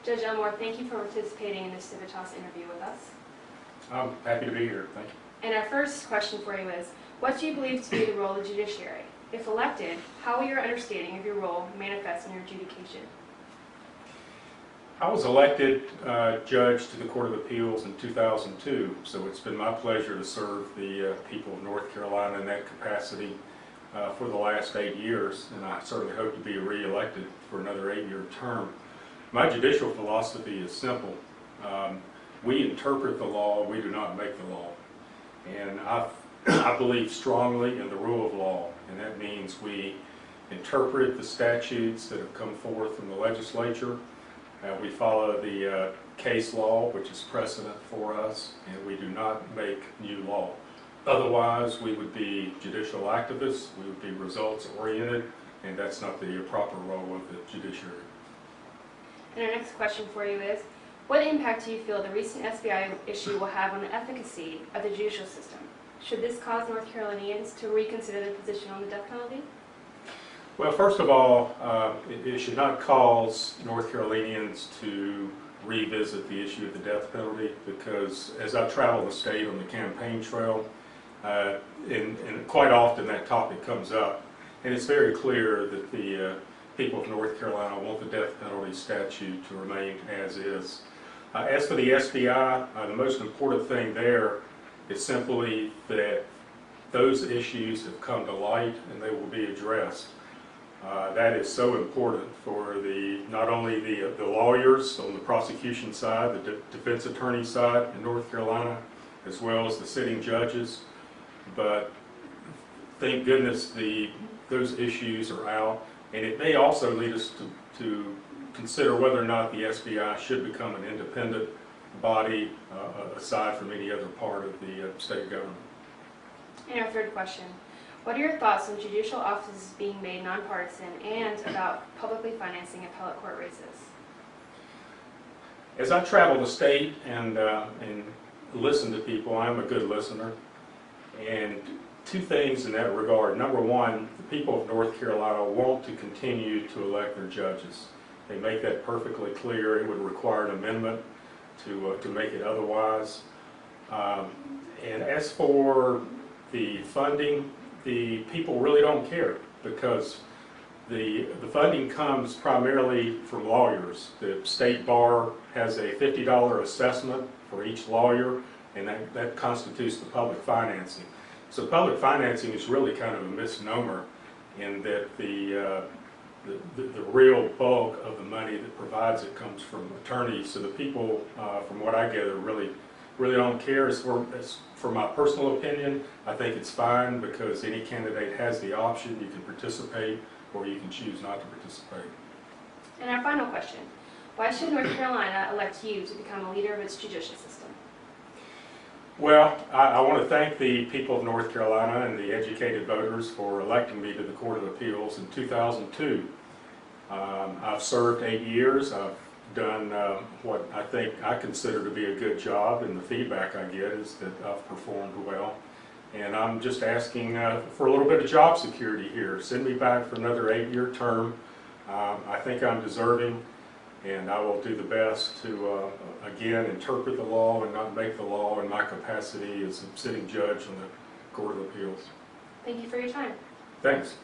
Judge Elmore, thank you for participating in this Civitas interview with us. I'm happy to be here. Thank you. And our first question for you is, what do you believe to be the role of the judiciary? If elected, how will your understanding of your role manifest in your adjudication? I was elected judge to the Court of Appeals in 2002, so it's been my pleasure to serve the people of North Carolina in that capacity for the last 8 years, and I certainly hope to be re-elected for another 8-year term. My judicial philosophy is simple. We interpret the law, we do not make the law. And I believe strongly in the rule of law, and that means we interpret the statutes that have come forth from the legislature. We follow the case law, which is precedent for us, and we do not make new law. Otherwise, we would be judicial activists, we would be results-oriented, and that's not the proper role of the judiciary. And our next question for you is, what impact do you feel the recent SBI issue will have on the efficacy of the judicial system? Should this cause North Carolinians to reconsider their position on the death penalty? Well, first of all, it should not cause North Carolinians to revisit the issue of the death penalty, because as I travel the state on the campaign trail, and quite often that topic comes up, and it's very clear that the people of North Carolina want the death penalty statute to remain as is. As for the SBI, the most important thing there is simply that those issues have come to light and they will be addressed. That is so important for not only the lawyers on the prosecution side, the defense attorney side in North Carolina, as well as the sitting judges. But thank goodness those issues are out, and it may also lead us to consider whether or not the SBI should become an independent body aside from any other part of the state government. And our third question, what are your thoughts on judicial offices being made nonpartisan and about publicly financing appellate court races? As I travel the state and listen to people, I'm a good listener. And two things in that regard. Number one, the people of North Carolina want to continue to elect their judges. They make that perfectly clear. It would require an amendment to make it otherwise. And as for the funding, the people really don't care, because the funding comes primarily from lawyers. The state bar has a $50 assessment for each lawyer, and that constitutes the public financing. So public financing is really kind of a misnomer, in that the real bulk of the money that provides it comes from attorneys. So the people, from what I gather, really don't care. As for my personal opinion, I think it's fine, because any candidate has the option. You can participate or you can choose not to participate. And our final question, why should North Carolina elect you to become a leader of its judicial system? Well, I want to thank the people of North Carolina and the educated voters for electing me to the Court of Appeals in 2002. I've served 8 years. I've done what I consider to be a good job, and the feedback I get is that I've performed well. And I'm just asking for a little bit of job security here. Send me back for another 8-year term. I think I'm deserving, and I will do the best to, again, interpret the law and not make the law in my capacity as a sitting judge on the Court of Appeals. Thank you for your time. Thanks.